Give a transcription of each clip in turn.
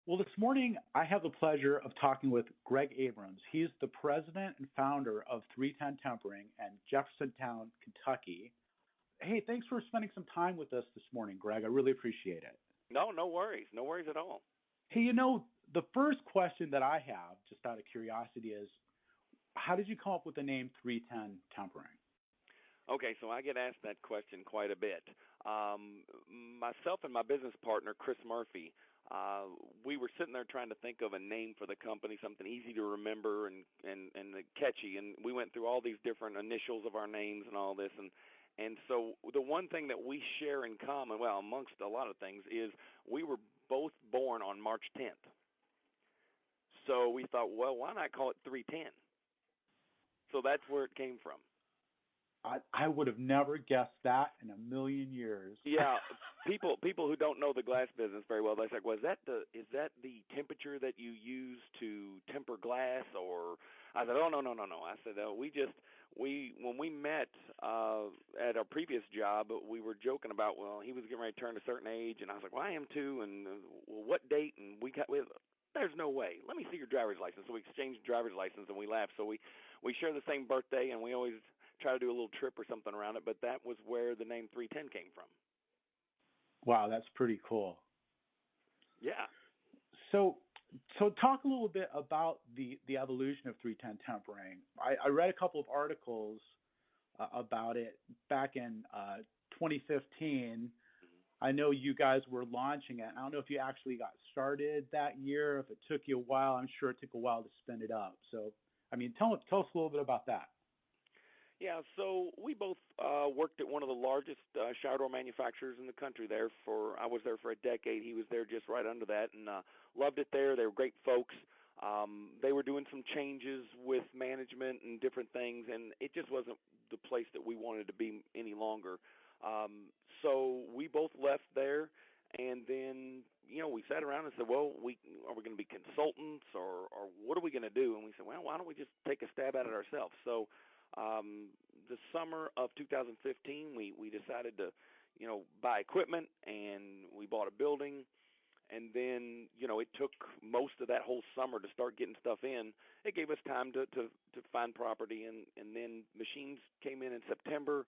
Well, this morning I have the pleasure of talking with Greg Abrams. He's the president and founder of 310 Tempering in Jeffersontown, Kentucky. Hey, thanks for spending some time with us this morning, Greg. I really appreciate it. No, no worries. No worries at all. Hey, the first question that I have, just out of curiosity, is how did you come up with the name 310 Tempering? Okay, so I get asked that question quite a bit. Myself and my business partner, Chris Murphy, we were sitting there trying to think of a name for the company, something easy to remember and catchy, and we went through all these different initials of our names and all this, and so the one thing that we share in common, well, amongst a lot of things, is we were both born on March 10th. So we thought, well, why not call it 310? So that's where it came from. I would have never guessed that in a million years. Yeah, people who don't know the glass business very well, they say, "Well, is that the temperature that you use to temper glass?" Or I said, "Oh, no. I said, when we met at our previous job, we were joking about, well, he was getting ready to turn a certain age, and I was like, well, I am too, and well, what date?" And there's no way. Let me see your driver's license. So we exchanged driver's license and we laughed. So we share the same birthday, and we always try to do a little trip or something around it, but that was where the name 310 came from. Wow, that's pretty cool. Yeah. So talk a little bit about the evolution of 310 tempering. I read a couple of articles about it back in 2015. I know you guys were launching it. I don't know if you actually got started that year, if it took you a while. I'm sure it took a while to spin it up. So, tell us a little bit about that. Yeah, so we both worked at one of the largest shower door manufacturers in the country there I was there for a decade. He was there just right under that, and loved it there. They were great folks. They were doing some changes with management and different things, and it just wasn't the place that we wanted to be any longer. So we both left there, and then, we sat around and said, well, are we going to be consultants, or what are we going to do? And we said, well, why don't we just take a stab at it ourselves? So the summer of 2015, we decided to, buy equipment, and we bought a building, and then, it took most of that whole summer to start getting stuff in. It gave us time to find property, and then machines came in September,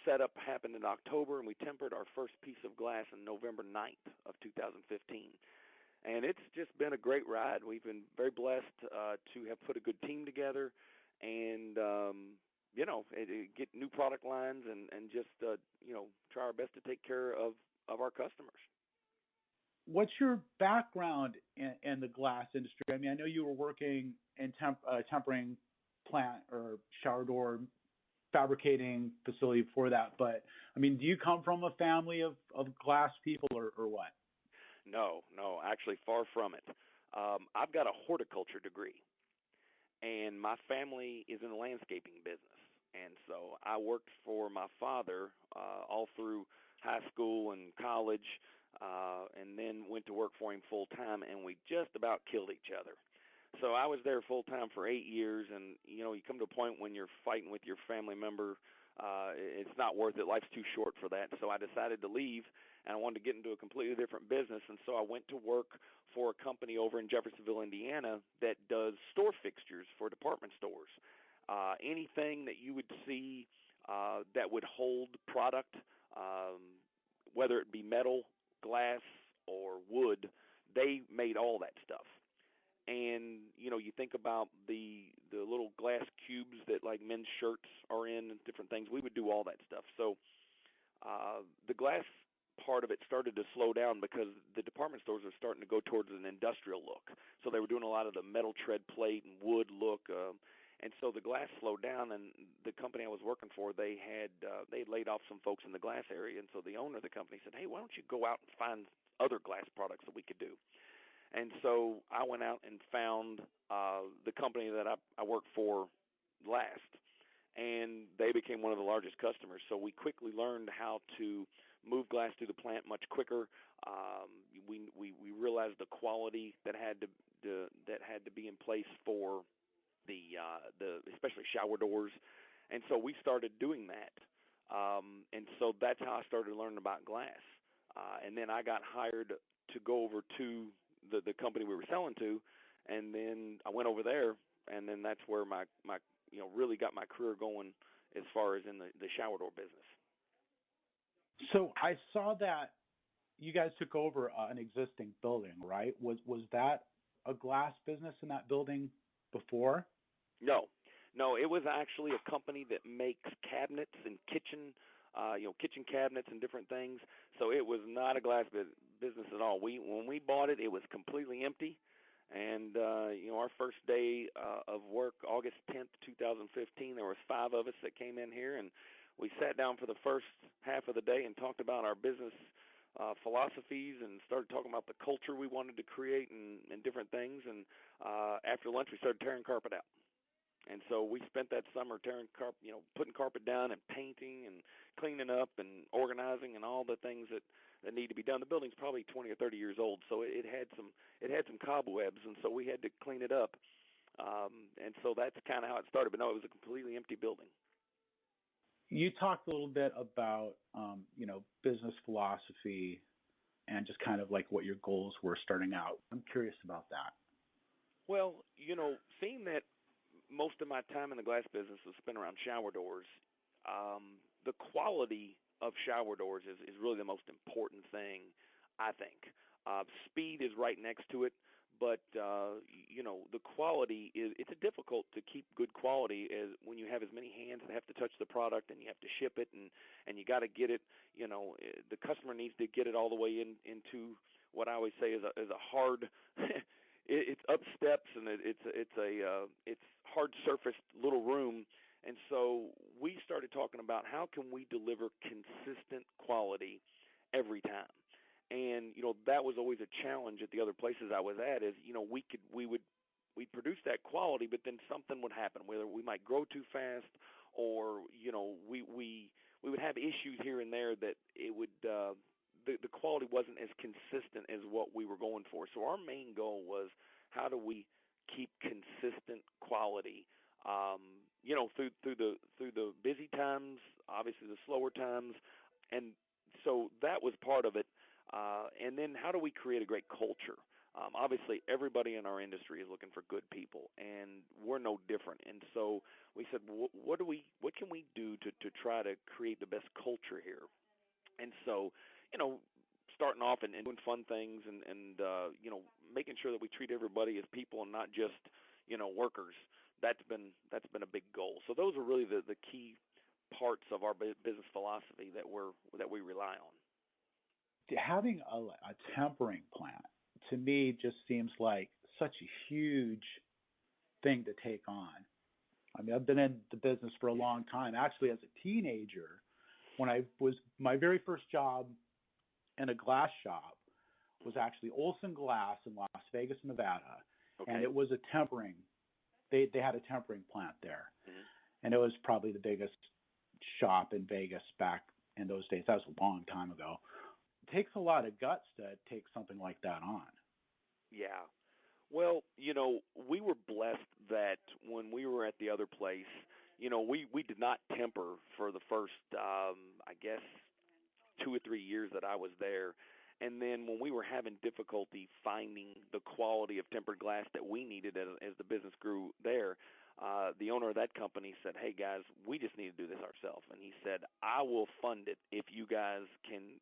setup happened in October, and we tempered our first piece of glass on November 9th of 2015. And it's just been a great ride. We've been very blessed to have put a good team together, and get new product lines and just try our best to take care of our customers. What's your background in the glass industry? I know you were working in tempering plant or shower door fabricating facility before that, but do you come from a family of glass people or what? No, actually far from it. I've got a horticulture degree, and my family is in the landscaping business. And so I worked for my father all through high school and college, and then went to work for him full-time, and we just about killed each other. So I was there full-time for 8 years, and, you come to a point when you're fighting with your family member, it's not worth it. Life's too short for that. So I decided to leave, and I wanted to get into a completely different business, and so I went to work for a company over in Jeffersonville, Indiana, that does store fixtures for department stores. Anything that you would see that would hold product, whether it be metal, glass, or wood, they made all that stuff. And, you think about the little glass cubes that, like, men's shirts are in and different things. We would do all that stuff. So the glass part of it started to slow down because the department stores were starting to go towards an industrial look. So they were doing a lot of the metal tread plate and wood look, and so the glass slowed down, and the company I was working for, they had laid off some folks in the glass area, and so the owner of the company said, hey, why don't you go out and find other glass products that we could do? And so I went out and found the company that I worked for last, and they became one of the largest customers. So we quickly learned how to move glass through the plant much quicker. We realized the quality that had to be in place for the especially shower doors, and so we started doing that. And so that's how I started learning about glass. And then I got hired to go over to the company we were selling to, and then I went over there, and then that's where my really got my career going as far as in the shower door business. So I saw that you guys took over an existing building, right? Was that a glass business in that building before? No, it was actually a company that makes cabinets and kitchen cabinets and different things. So it was not a glass business at all. When we bought it, it was completely empty. And our first day of work, August 10th, 2015, there was 5 of us that came in here, and we sat down for the first half of the day and talked about our business philosophies and started talking about the culture we wanted to create and different things. And after lunch, we started tearing carpet out. And so we spent that summer putting carpet down and painting and cleaning up and organizing and all the things that need to be done. The building's probably 20 or 30 years old, so it had some cobwebs, and so we had to clean it up. And so that's kind of how it started. But no, it was a completely empty building. You talked a little bit about business philosophy and just kind of like what your goals were starting out. I'm curious about that. Well, seeing that most of my time in the glass business was spent around shower doors, the quality of shower doors is really the most important thing, I think. Speed is right next to it, but the quality it's difficult to keep good quality as when you have as many hands that have to touch the product and you have to ship it and you got to get it. The customer needs to get it all the way into what I always say is a hard. It's up steps and it's hard surfaced little room. And so we started talking about how can we deliver consistent quality every time. And that was always a challenge at the other places I was at. Is we'd produce that quality, but then something would happen, whether we might grow too fast, or we would have issues here and there that it would the quality wasn't as consistent as what we were going for. So our main goal was how do we keep consistent quality, through the busy times, obviously the slower times, and so that was part of it. And then how do we create a great culture? Obviously, everybody in our industry is looking for good people, and we're no different. And so we said, what can we do to try to create the best culture here? And so, starting off and doing fun things and making sure that we treat everybody as people and not just, workers. That's been a big goal. So those are really the key parts of our business philosophy that we rely on. Having a tempering plant, to me, just seems like such a huge thing to take on. I mean, I've been in the business for a long time. Actually, as a teenager, when I was my very first job in a glass shop was actually Olson Glass in Las Vegas, Nevada, Okay. and it was a tempering. They had a tempering plant there, and it was probably the biggest shop in Vegas back in those days. That was a long time ago. It takes a lot of guts to take something like that on. Yeah. Well, we were blessed that when we were at the other place, we did not temper for the first, 2 or 3 years that I was there. And then when we were having difficulty finding the quality of tempered glass that we needed as the business grew there, the owner of that company said, "Hey guys, we just need to do this ourselves." And he said, "I will fund it if you guys can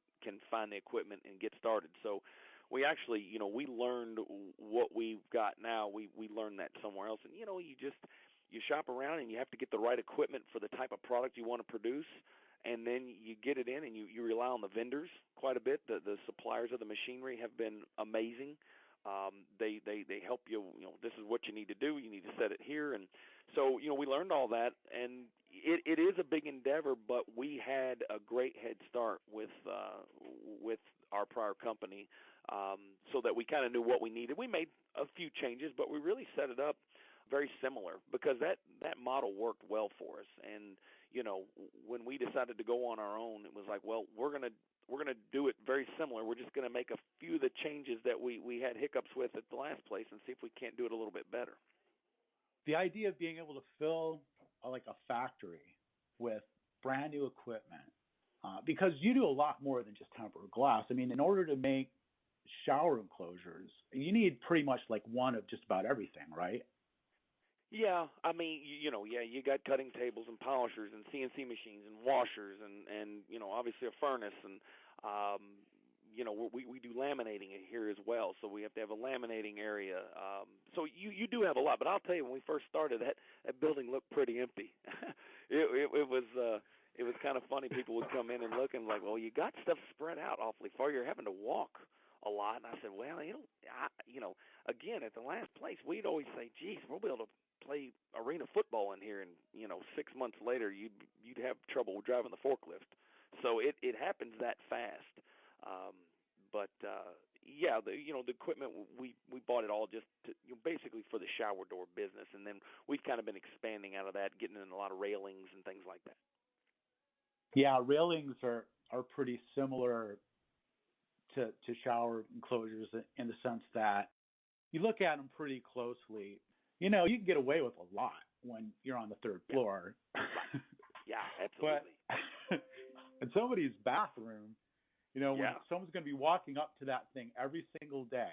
find the equipment and get started." So we actually, we learned what we've got now. We learned that somewhere else. And you shop around and you have to get the right equipment for the type of product you want to produce. And then you get it in and you rely on the vendors quite a bit. The suppliers of the machinery have been amazing. They help you, this is what you need to do. You need to set it here. And so, we learned all that, and it is a big endeavor, but we had a great head start with our prior company, so that we kind of knew what we needed. We made a few changes, but we really set it up very similar because that model worked well for us. And, when we decided to go on our own, it was like, well, we're going to do it very similar. We're just going to make a few of the changes that we had hiccups with at the last place and see if we can't do it a little bit better. The idea of being able to fill a factory with brand new equipment, because you do a lot more than just tempered glass. I mean, in order to make shower enclosures, you need pretty much like one of just about everything, right? Yeah, I mean, yeah, you got cutting tables and polishers and CNC machines and washers and obviously a furnace and we do laminating here as well, so we have to have a laminating area. So you do have a lot, but I'll tell you, when we first started, that building looked pretty empty. It was kind of funny. People would come in and look and like, well, you got stuff spread out awfully far. You're having to walk a lot. And I said, well, again, at the last place, we'd always say, geez, we'll be able to play arena football in here, and 6 months later, you'd have trouble driving the forklift. So it happens that fast. But yeah, the equipment, we bought it all just to, basically for the shower door business, and then we've kind of been expanding out of that, getting in a lot of railings and things like that. Yeah, railings are pretty similar to shower enclosures in the sense that you look at them pretty closely. You can get away with a lot when you're on the third floor. Yeah, absolutely. But in somebody's bathroom, when someone's going to be walking up to that thing every single day,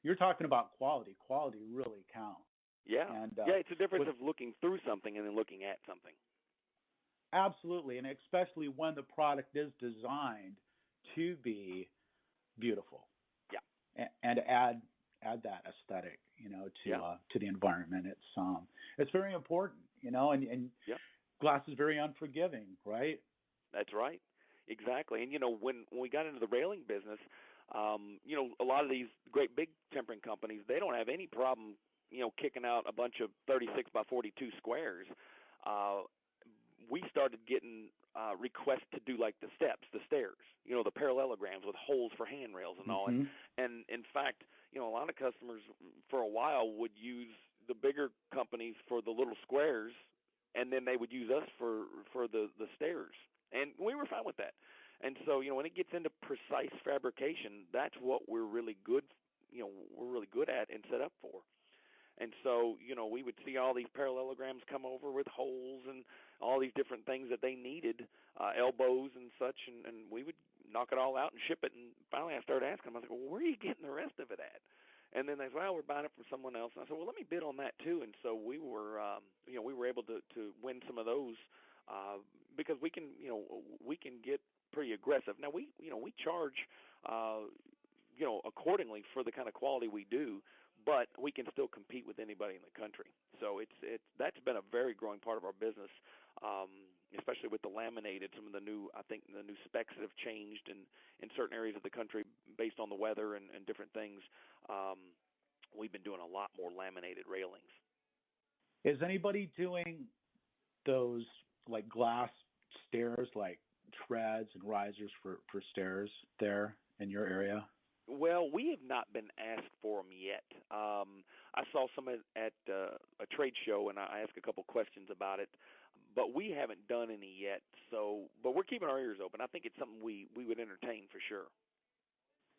you're talking about quality. Quality really counts. Yeah. And, it's a difference of looking through something and then looking at something. Absolutely, and especially when the product is designed to be beautiful. Yeah. And add that aesthetic, to the environment. It's very important, and glass is very unforgiving, right? That's right. Exactly. And when we got into the railing business, a lot of these great big tempering companies, they don't have any problem, kicking out a bunch of 36 by 42 squares. We started getting requests to do like the steps, the stairs, the parallelograms with holes for handrails and all. And in fact, a lot of customers for a while would use the bigger companies for the little squares, and then they would use us for the stairs. And we were fine with that. And so, when it gets into precise fabrication, that's what we're really good, at and set up for. And so, we would see all these parallelograms come over with holes and all these different things that they needed, elbows and such, and we would knock it all out and ship it. And finally I started asking them, I was like, well, where are you getting the rest of it at? And then they said, well, we're buying it from someone else. And I said, well, let me bid on that too. And so we were, we were able to win some of those because we can get pretty aggressive. Now we charge, accordingly for the kind of quality we do, but we can still compete with anybody in the country. So that's been a very growing part of our business, especially with the laminated. Some of the new specs that have changed in certain areas of the country based on the weather and different things. We've been doing a lot more laminated railings. Is anybody doing those like glass stairs, like treads and risers for stairs there in your area? Well, we have not been asked for them yet. I saw some at a trade show, and I asked a couple questions about it, but we haven't done any yet. So, but we're keeping our ears open. I think it's something we would entertain for sure.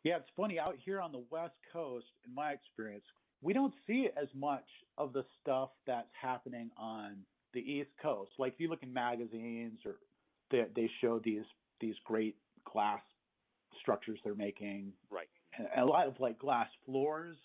Yeah, it's funny. Out here on the West Coast, in my experience, we don't see as much of the stuff that's happening on the East Coast. Like if you look in magazines, or they show these great glass structures they're making. Right. And a lot of like glass floors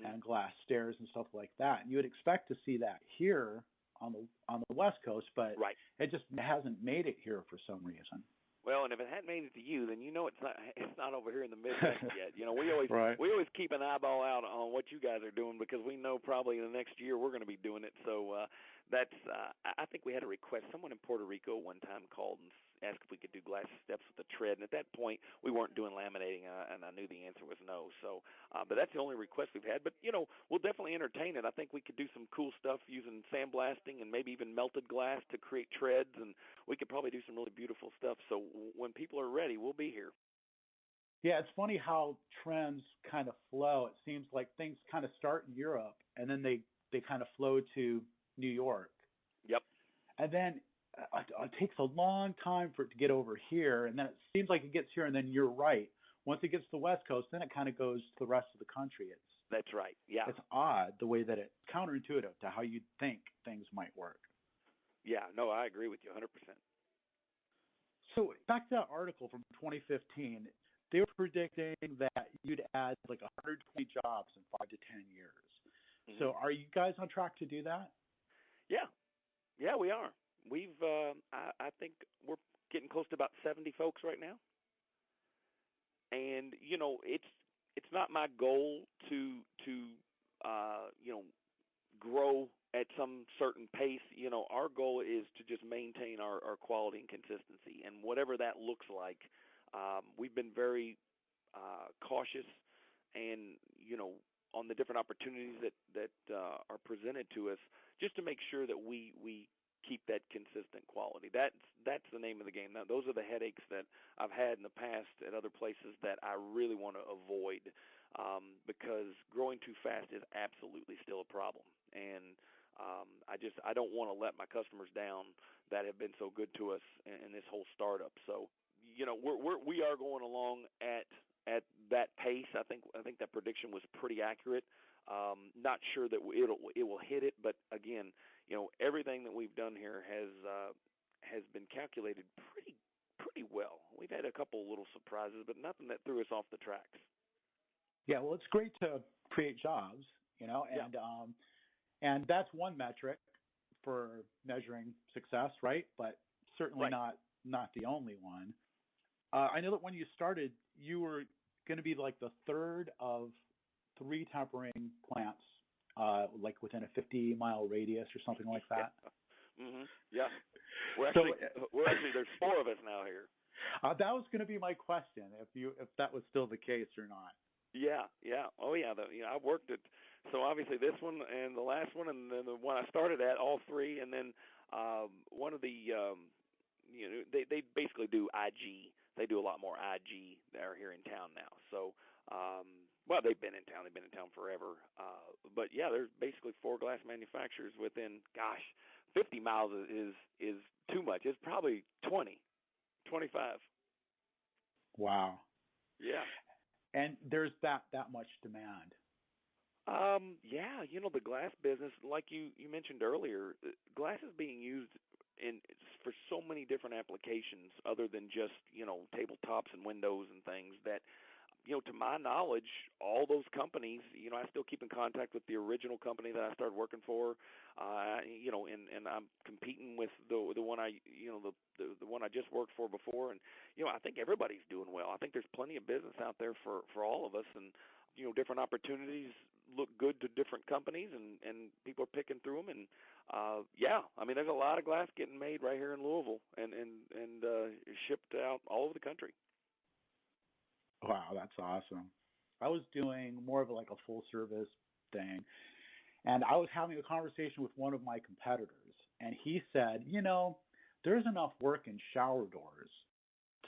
and glass stairs and stuff like that. And you would expect to see that here on the West Coast, but it just hasn't made it here for some reason. Well, and if it hadn't made it to you, then it's not over here in the Midwest yet. We always keep an eyeball out on what you guys are doing, because we know probably in the next year we're going to be doing it. So that's I think we had a request. Someone in Puerto Rico one time called and asked if we could do glass steps with the tread, and at that point we weren't doing laminating, and I knew the answer was no. So, but that's the only request we've had. But we'll definitely entertain it. I think we could do some cool stuff using sandblasting and maybe even melted glass to create treads, and we could probably do some really beautiful stuff. So when people are ready, we'll be here. Yeah, it's funny how trends kind of flow. It seems like things kind of start in Europe, and then they kind of flow to New York. Yep. And then it takes a long time for it to get over here, and then it seems like it gets here, and then you're right. Once it gets to the West Coast, then it kind of goes to the rest of the country. That's right. Yeah. It's odd the way that it's counterintuitive to how you'd think things might work. Yeah. No, I agree with you 100%. So back to that article from 2015, they were predicting that you'd add like 120 jobs in 5 to 10 years. Mm-hmm. So are you guys on track to do that? Yeah, yeah, we are. We've I think we're getting close to about 70 folks right now, and it's not my goal to grow at some certain pace. Our goal is to just maintain our quality and consistency, and whatever that looks like. We've been very cautious, and on the different opportunities that are presented to us, just to make sure that we keep that consistent quality. That's the name of the game. Now, those are the headaches that I've had in the past at other places that I really want to avoid, because growing too fast is absolutely still a problem. And I don't want to let my customers down that have been so good to us in this whole startup. So we are going along at that pace. I think that prediction was pretty accurate. Not sure that it will hit it, but again, everything that we've done here has been calculated pretty well. We've had a couple little surprises, but nothing that threw us off the tracks. Yeah, well, it's great to create jobs, and Yeah. And that's one metric for measuring success, right? But certainly Right. not the only one. I know that when you started, you were going to be like the third of 3 tempering plants, like within a 50-mile radius or something like that. Yeah. Mhm. Yeah. We're So actually there's 4 of us now here. that was going to be my question, if that was still the case or not. Yeah, yeah. Oh, yeah. I've worked at, so obviously this one and the last one and then the one I started at, all 3, and then one of the, they basically do IG. They do a lot more IG. They're here in town now. So, well, they've been in town. They've been in town forever. But yeah, there's basically 4 glass manufacturers within, 50 miles is too much. It's probably 20, 25. Wow. Yeah. And there's that much demand. Yeah, the glass business, like you mentioned earlier, glass is being used for so many different applications other than just, tabletops and windows and things that, to my knowledge, all those companies, I still keep in contact with the original company that I started working for, and I'm competing with the one the one I just worked for before, and I think everybody's doing well. I think there's plenty of business out there for all of us, and different opportunities look good to different companies, and people are picking through them, and yeah, I mean, there's a lot of glass getting made right here in Louisville, and shipped out all over the country. Wow, that's awesome. I was doing more of like a full service thing, and I was having a conversation with one of my competitors, and he said, there's enough work in shower doors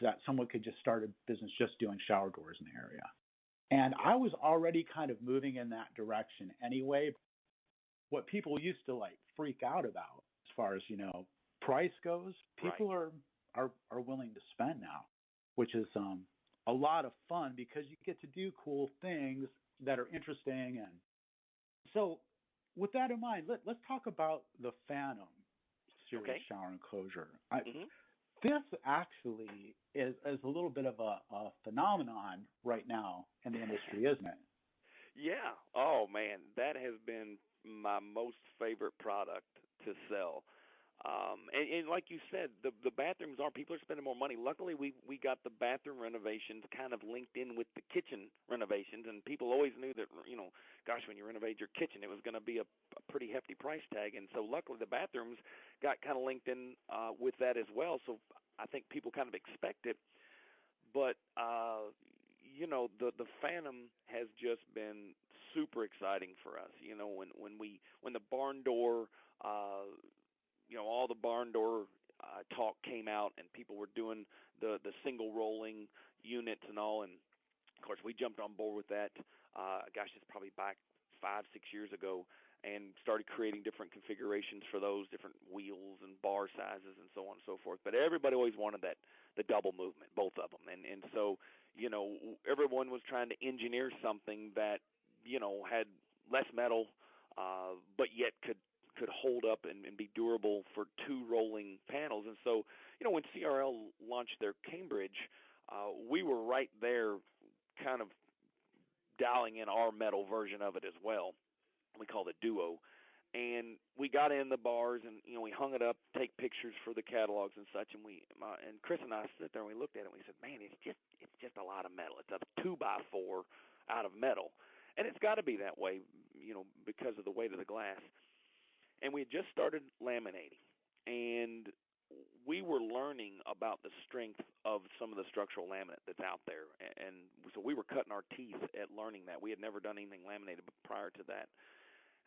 that someone could just start a business just doing shower doors in the area. And I was already kind of moving in that direction anyway. What people used to like freak out about as far as, price goes, people Right. are willing to spend now, which is a lot of fun because you get to do cool things that are interesting. And so with that in mind, let's talk about the Phantom series Okay. shower enclosure. Mhm. This actually is a little bit of a phenomenon right now in the industry, isn't it? Yeah. Oh man, that has been my most favorite product to sell. And like you said, the bathrooms are, people are spending more money. Luckily, we got the bathroom renovations kind of linked in with the kitchen renovations, and people always knew that, when you renovate your kitchen, it was going to be a pretty hefty price tag. And so luckily the bathrooms got kind of linked in with that as well. So I think people kind of expect it. But the Phantom has just been super exciting for us. When the barn door, all the barn door talk came out, and people were doing the single rolling units and all, and of course we jumped on board with that. It's probably back 5-6 years ago, and started creating different configurations for those different wheels and bar sizes and so on and so forth. But everybody always wanted the double movement, both of them, and so everyone was trying to engineer something that had less metal, but yet could hold up and be durable for 2 rolling panels. And so when CRL launched their Cambridge, we were right there kind of dialing in our metal version of it as well. We called it Duo. And we got in the bars, and we hung it up, take pictures for the catalogs and such. And and Chris and I sit there and we looked at it and we said, "Man, it's just a lot of metal. It's a 2x4 out of metal, and it's got to be that way, because of the weight of the glass." And we had just started laminating, and we were learning about the strength of some of the structural laminate that's out there, and so we were cutting our teeth at learning that. We had never done anything laminated prior to that.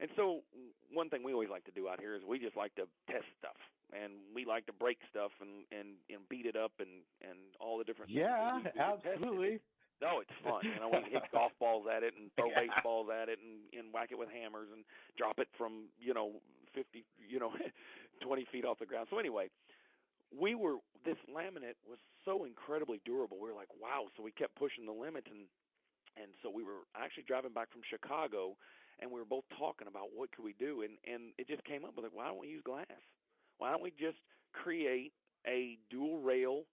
And so one thing we always like to do out here is we just like to test stuff, and we like to break stuff and beat it up and all the different things. Yeah, absolutely. No, it's fun. We hit golf balls at it and throw baseballs at it and whack it with hammers and drop it from 50 20 feet off the ground. So anyway, this laminate was so incredibly durable. We were like, wow. So we kept pushing the limits, and so we were actually driving back from Chicago, and we were both talking about what could we do, and it just came up with, why don't we use glass? Why don't we just create a dual rail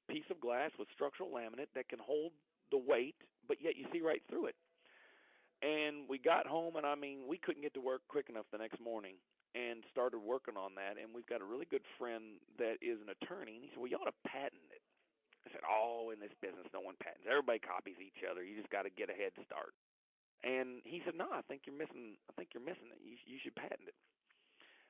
piece of glass with structural laminate that can hold the weight, but yet you see right through it? And we got home, and we couldn't get to work quick enough the next morning and started working on that. And we've got a really good friend that is an attorney, and he said, well, you ought to patent it. I said, in this business, no one patents. Everybody copies each other. You just got to get a head start. And he said, no, I think you're missing it. You should patent it.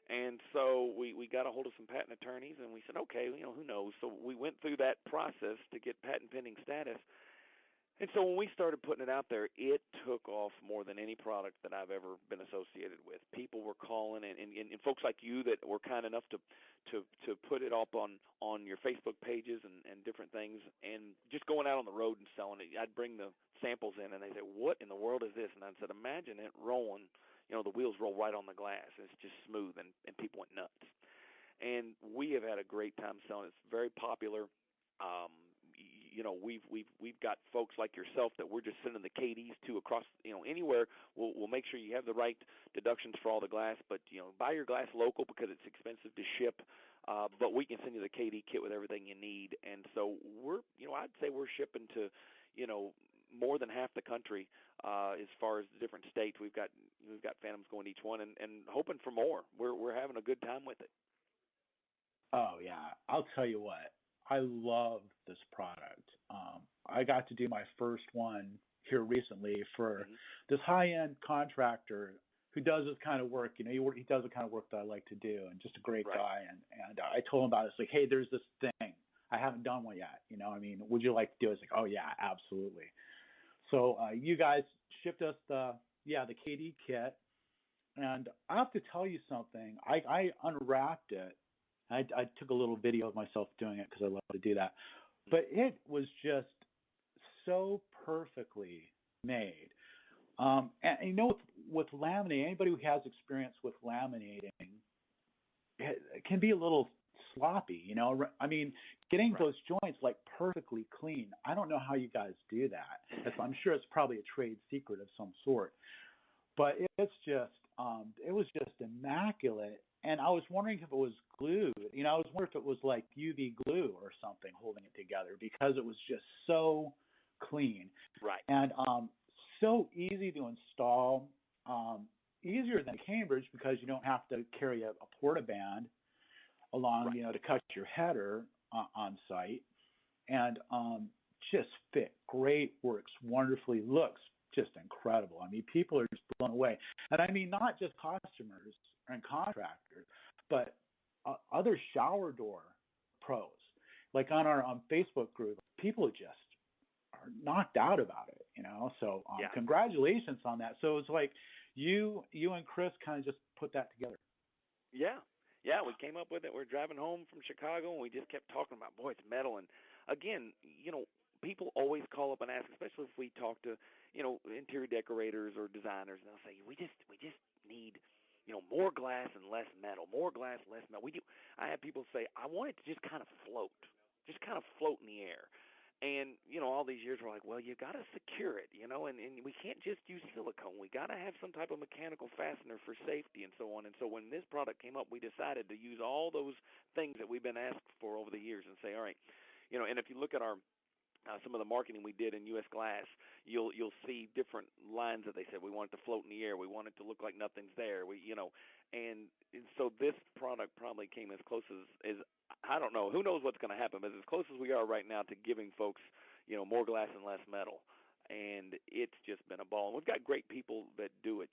And so we got a hold of some patent attorneys, and we said, okay, who knows? So we went through that process to get patent pending status. And so when we started putting it out there, it took off more than any product that I've ever been associated with. People were calling, and folks like you that were kind enough to put it up on your Facebook pages and different things, and just going out on the road and selling it. I'd bring the samples in, and they said, what in the world is this? And I said, imagine it rolling. The wheels roll right on the glass. It's just smooth, and people went nuts. And we have had a great time selling it. It's very popular. We've got folks like yourself that we're just sending the KDs to across, anywhere. We'll make sure you have the right deductions for all the glass, but buy your glass local because it's expensive to ship. But we can send you the KD kit with everything you need. And so I'd say we're shipping to, more than half the country as far as the different states. We've got Phantoms going to each one, and hoping for more. We're having a good time with it. Oh yeah, I'll tell you what. I love this product. I got to do my first one here recently for this high-end contractor who does this kind of work. He does the kind of work that I like to do, and just a great guy. And I told him about it. It's like, hey, there's this thing. I haven't done one yet. Would you like to do it? It's like, oh yeah, absolutely. So you guys shipped us the KD kit, and I have to tell you something. I unwrapped it. I took a little video of myself doing it because I love to do that. But it was just so perfectly made. And with laminating, anybody who has experience with laminating, it can be a little sloppy, getting those joints like perfectly clean. I don't know how you guys do that. I'm sure it's probably a trade secret of some sort. But it's just, it was just immaculate. And I was wondering if it was glued. I was wondering if it was like UV glue or something holding it together, because it was just so clean. Right. And so easy to install. Easier than Cambridge because you don't have to carry a portaband along, to cut your header on site. And just fit great, works wonderfully, looks just incredible. People are just blown away. And not just customers and contractors, but other shower door pros. Like on our Facebook group, people just are knocked out about it, So congratulations on that. So it's like you and Chris kind of just put that together. Yeah, we came up with it. We're driving home from Chicago, and we just kept talking about, boy, it's metal. And again, people always call up and ask, especially if we talk to, interior decorators or designers, and they'll say, we just need, more glass and less metal, more glass, less metal. I have people say, I want it to just kind of float in the air. And, all these years we're like, well, you got to secure it, and we can't just use silicone. We got to have some type of mechanical fastener for safety and so on. And so when this product came up, we decided to use all those things that we've been asked for over the years and say, all right, and if you look at our some of the marketing we did in U.S. Glass, you'll see different lines that they said we want it to float in the air, we want it to look like nothing's there, and so this product probably came as close as I don't know, who knows what's going to happen, but as close as we are right now to giving folks, more glass and less metal. And it's just been a ball. And we've got great people that do it.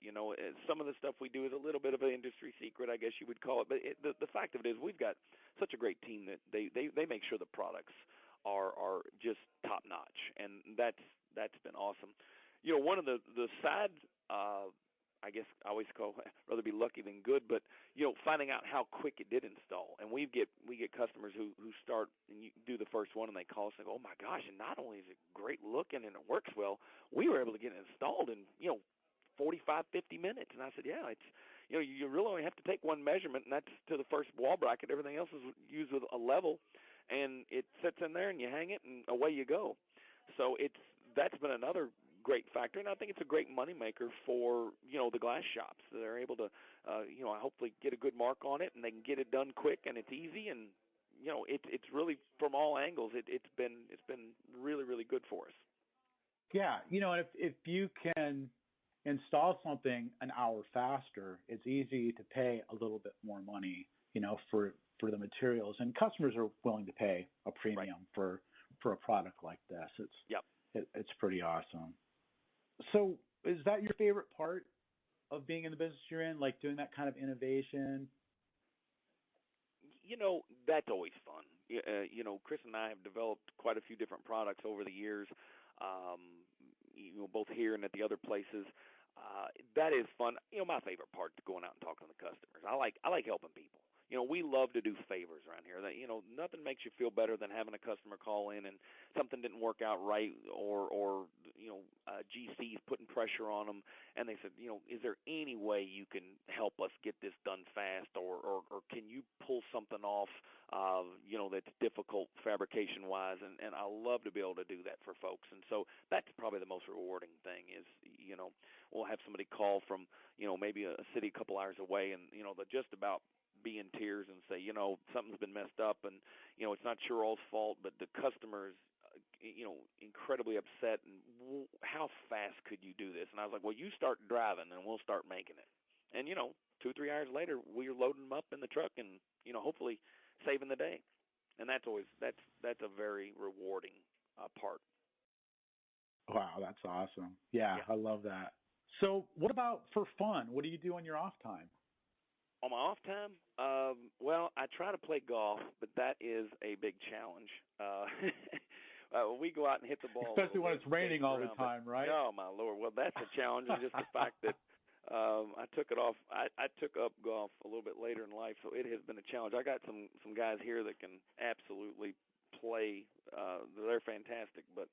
Some of the stuff we do is a little bit of an industry secret, I guess you would call it. But the fact of it is, we've got such a great team that they make sure the products are just top notch, and that's been awesome. One of the sad, I guess I always call rather be lucky than good, but finding out how quick it did install. And we get customers who start and you do the first one and they call us and go, oh my gosh, and not only is it great looking and it works well, we were able to get it installed in 45, 50 minutes. And I said, yeah, it's you really only have to take one measurement, and that's to the first wall bracket. Everything else is used with a level, and it sits in there and you hang it and away you go. So that's been another great factor, and I think it's a great moneymaker for the glass shops. They're able to hopefully get a good mark on it, and they can get it done quick, and it's easy, and it's really from all angles. It's been really, really good for us. Yeah, if you can install something an hour faster, it's easy to pay a little bit more money, for the materials, and customers are willing to pay a premium for a product like this. It's pretty awesome. So is that your favorite part of being in the business you're in, like doing that kind of innovation? That's always fun. Chris and I have developed quite a few different products over the years, both here and at the other places. That is fun. My favorite part is going out and talking to the customers. I like helping people. We love to do favors around here. That nothing makes you feel better than having a customer call in and something didn't work out right, or GC's putting pressure on them, and they said, is there any way you can help us get this done fast, or can you pull something off, that's difficult fabrication wise, and I love to be able to do that for folks, and so that's probably the most rewarding thing is, we'll have somebody call from, maybe a city a couple hours away, and they're just about be in tears and say, something's been messed up, and it's not your all's fault, but the customer's incredibly upset, and how fast could you do this? And I was like, well, you start driving and we'll start making it. And 2-3 hours later, we're loading them up in the truck and hopefully saving the day. And that's a very rewarding part. Wow, that's awesome. Yeah, I love that. So what about for fun? What do you do on your off time? On my off time, well, I try to play golf, but that is a big challenge. We go out and hit the ball. Especially when it's raining all the time, right? Oh, my Lord. Well, that's a challenge, and just the fact that I took it off. I took up golf a little bit later in life, so it has been a challenge. I got some guys here that can absolutely play. They're fantastic, but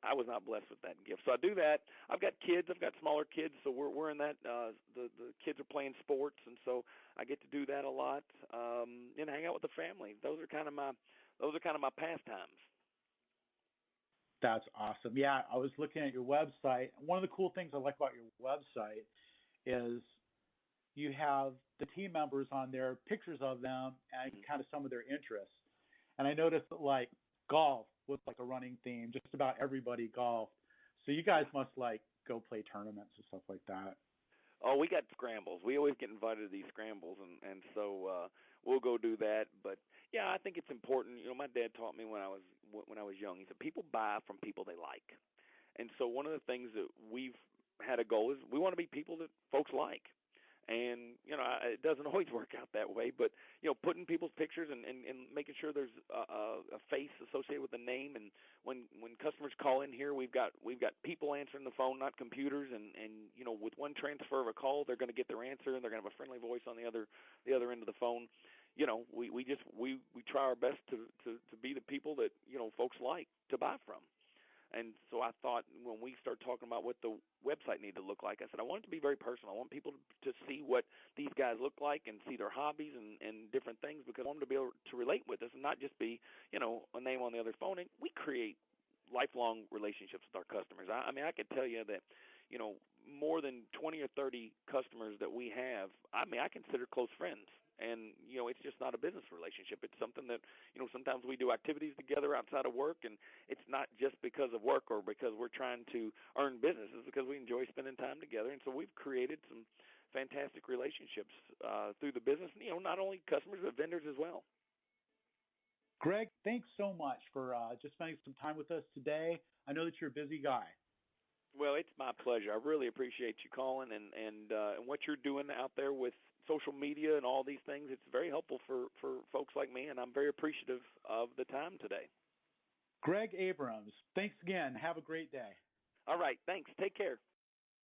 I was not blessed with that gift. So I do that. I've got kids. I've got smaller kids, so we're in that. The kids are playing sports, and so I get to do that a lot. And hang out with the family. Those are kind of my pastimes. That's awesome. Yeah, I was looking at your website. One of the cool things I like about your website is you have the team members on there, pictures of them, and kind of some of their interests. And I noticed that like golf was like a running theme. Just about everybody golfed. So you guys must like go play tournaments and stuff like that. Oh, we got scrambles. We always get invited to these scrambles, and so we'll go do that. But yeah, I think it's important. My dad taught me when I was young. He said people buy from people they like, and so one of the things that we've had a goal is we want to be people that folks like. And, it doesn't always work out that way, but, putting people's pictures and making sure there's a face associated with the name. And when customers call in here, we've got people answering the phone, not computers. And with one transfer of a call, they're going to get their answer, and they're going to have a friendly voice on the other end of the phone. We try our best to be the people that, folks like to buy from. And so I thought when we start talking about what the website needed to look like, I said I want it to be very personal. I want people to see what these guys look like and see their hobbies and different things, because I want them to be able to relate with us and not just be, a name on the other phone. And we create lifelong relationships with our customers. I mean, I could tell you that, more than 20 or 30 customers that we have, I consider close friends. And, it's just not a business relationship. It's something that, sometimes we do activities together outside of work, and it's not just because of work or because we're trying to earn business. It's because we enjoy spending time together. And so we've created some fantastic relationships through the business, not only customers, but vendors as well. Greg, thanks so much for just spending some time with us today. I know that you're a busy guy. Well, it's my pleasure. I really appreciate you calling and what you're doing out there with social media and all these things. It's very helpful for folks like me, and I'm very appreciative of the time today. Greg Abrams, thanks again. Have a great day. All right. Thanks. Take care.